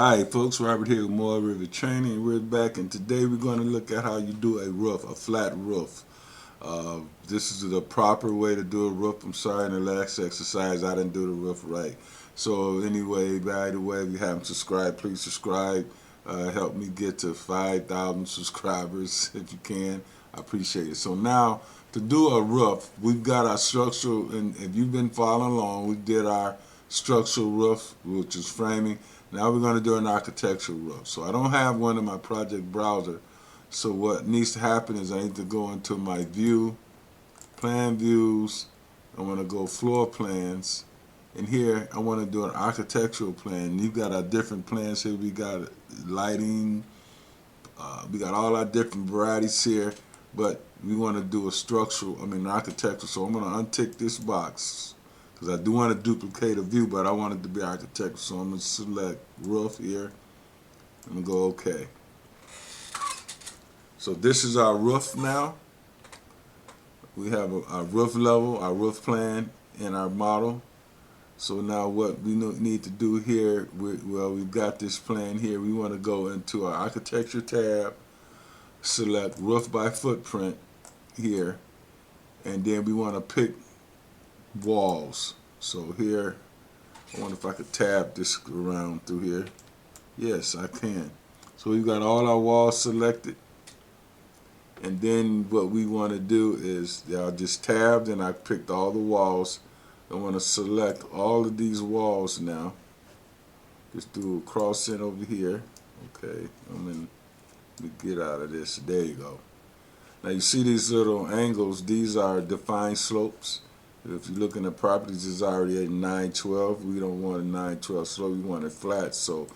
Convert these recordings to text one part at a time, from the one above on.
Hi folks, Robert here with more Revit Training. We're back and today we're going to look at how you do a roof, a flat roof. This is the proper way to do a roof. I'm sorry, in the last exercise I didn't do the roof right. So anyway, by the way, if you haven't subscribed, please subscribe. Help me get to 5,000 subscribers if you can. I appreciate it. So now, to do a roof, we've got our structural, and if you've been following along, we did our structural roof, which is framing. Now we're going to do an architectural roof. So I don't have one in my project browser. So what needs to happen is I need to go into my view, plan views. I want to go floor plans. And here I want to do an architectural plan. You've got our different plans here. We got lighting. We got all our different varieties here. But we want to do a structural, architectural. So I'm going to untick this box, because I do want to duplicate a view, but I want it to be architectural. So I'm going to select roof here. I'm going to go OK. So this is our roof now. We have our roof level, our roof plan, and our model. So now what we need to do here, we've got this plan here. We want to go into our architecture tab, select roof by footprint here, and then we want to pick walls. So here, I wonder if I could tab this around through here. Yes, I can. So we've got all our walls selected. And then what we want to do is, I just tabbed and I picked all the walls. I want to select all of these walls now. Just do a cross in over here. Okay, let me get out of this. There you go. Now you see these little angles, these are defined slopes. If you look in the properties, it's already at 912. We don't want a 912 slope, we want it flat. So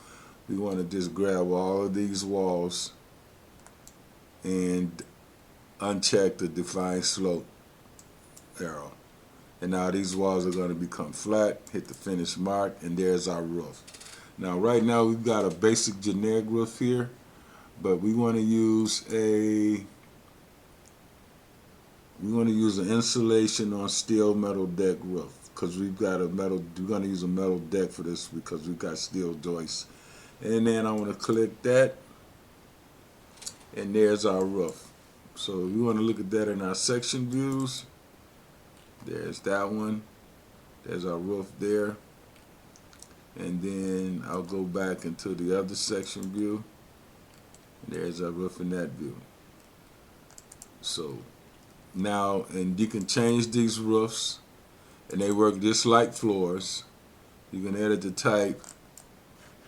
we want to just grab all of these walls and uncheck the defined slope arrow. And now these walls are going to become flat. Hit the finish mark, and there's our roof. Now right now we've got a basic generic roof here, but we want to use an insulation on steel metal deck roof, because we're going to use a metal deck for this because we've got steel joists. And then I want to click that, and there's our roof. So we want to look at that in our section views. There's that one. There's our roof there. And then I'll go back into the other section view. There's our roof in that view. So now, and you can change these roofs, and they work just like floors. You can edit the type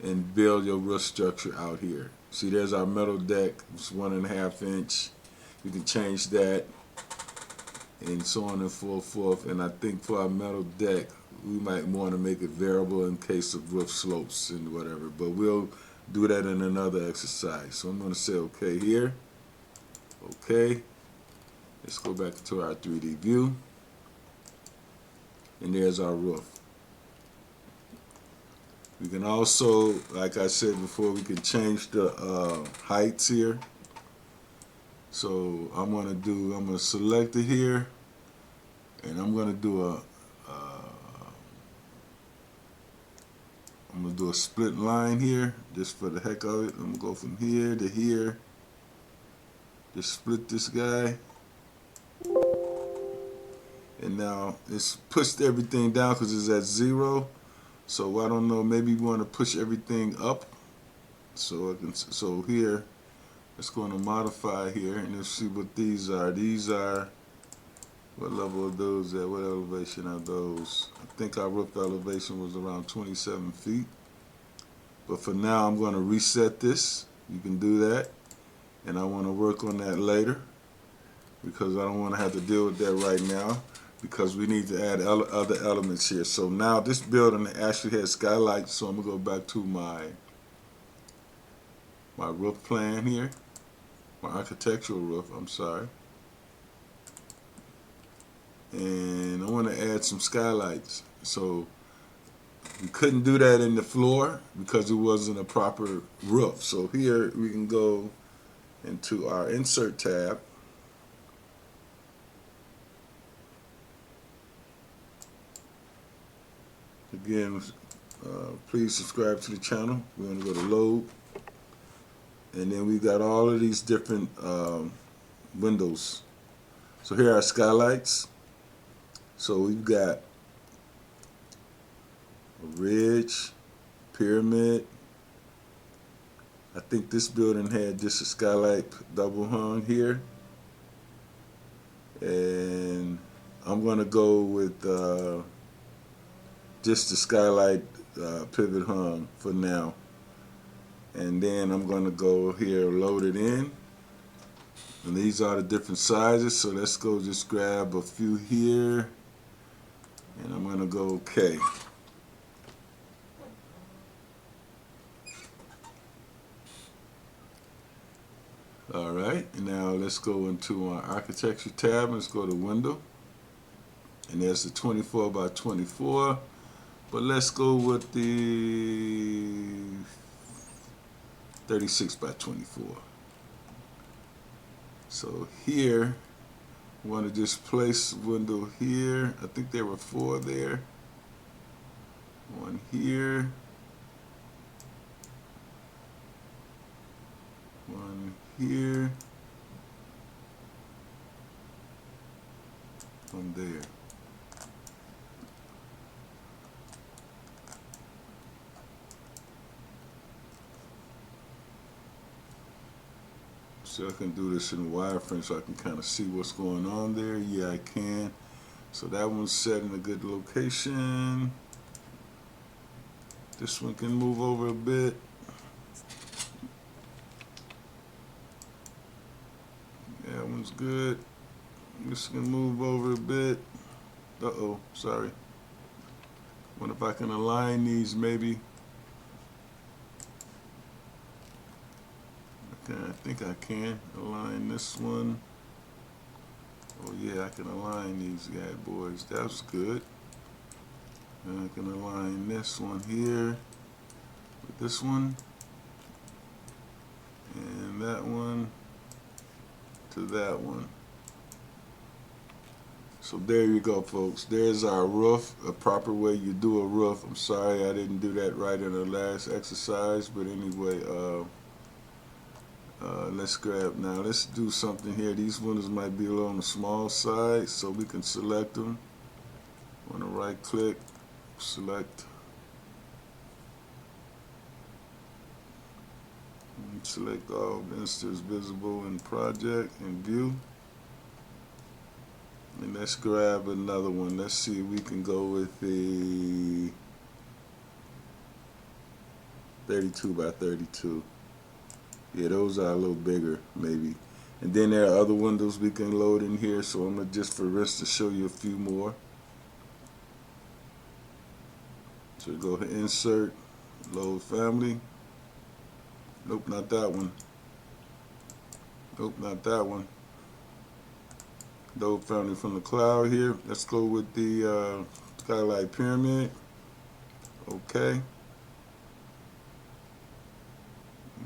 and build your roof structure out here. See, there's our metal deck. It's 1.5 inch. You can change that, and so on and so forth. And I think for our metal deck, we might want to make it variable in case of roof slopes and whatever. But we'll do that in another exercise. So I'm going to say OK here. OK. Let's go back to our 3D view. And there's our roof. We can also, like I said before, we can change the heights here. So I'm going to select it here, and I'm going to do a split line here, just for the heck of it. I'm going to go from here to here. Just split this guy. And now it's pushed everything down because it's at 0. So I don't know, maybe we want to push everything up. So here, it's going to modify here, and let's see what these are. These are, what level are those at? What elevation are those? I think our roof elevation was around 27 feet. But for now, I'm going to reset this. You can do that. And I want to work on that later, because I don't want to have to deal with that right now, because we need to add other elements here. So now this building actually has skylights, so I'm going to go back to my roof plan here. My architectural roof, I'm sorry. And I want to add some skylights. So we couldn't do that in the floor because it wasn't a proper roof. So here we can go into our insert tab. Again, please subscribe to the channel. We're going to go to load, and then we got all of these different windows. So here are skylights. So we've got a ridge, pyramid. I think this building had just a skylight double hung here, and I'm going to go with just the skylight pivot hung for now. And then I'm going to go here, load it in. And these are the different sizes. So let's go just grab a few here. And I'm going to go OK. Alright, now let's go into our architecture tab. Let's go to window. And there's the 24 by 24. But let's go with the 36 by 24. So here, we want to just place window here. I think there were 4 there. One here. One here. One there. So I can do this in wireframe so I can kind of see what's going on there. Yeah, I can. So that one's set in a good location. This one can move over a bit. That one's good. This can move over a bit. Uh-oh, sorry. Wonder if I can align these maybe. Okay, I think I can align this one. Oh yeah, I can align these guys, boys. That's good. And I can align this one here with this one. And that one to that one. So there you go, folks. There's our roof, a proper way you do a roof. I'm sorry I didn't do that right in the last exercise, but anyway, let's grab now. Let's do something here. These windows might be a little on the small side, so we can select them. Want to right click, select, and select all instances visible in project and view. And let's grab another one. Let's see if we can go with the 32 by 32. Yeah, those are a little bigger, maybe. And then there are other windows we can load in here, so I'm going to just for instance show you a few more. So go ahead, insert, load family. Nope, not that one. Nope, not that one. Load family from the cloud here. Let's go with the skylight pyramid. Okay.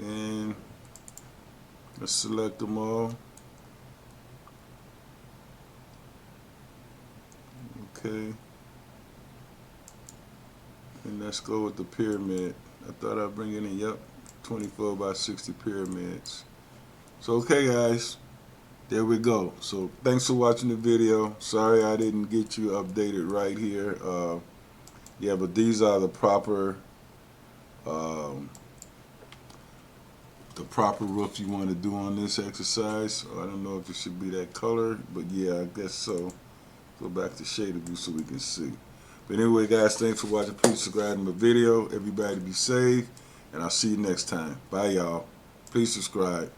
And let's select them all. Okay. And let's go with the pyramid. I thought I'd bring it in. Yep. 24 by 60 pyramids. So okay, guys. There we go. So thanks for watching the video. Sorry I didn't get you updated right here. Yeah, but these are the proper roof you want to do on this exercise. So I don't know if it should be that color, but yeah, I guess so. Go back to shaded view so we can see. But anyway, guys, thanks for watching. Please subscribe to my video. Everybody be safe, and I'll see you next time. Bye, y'all. Please subscribe.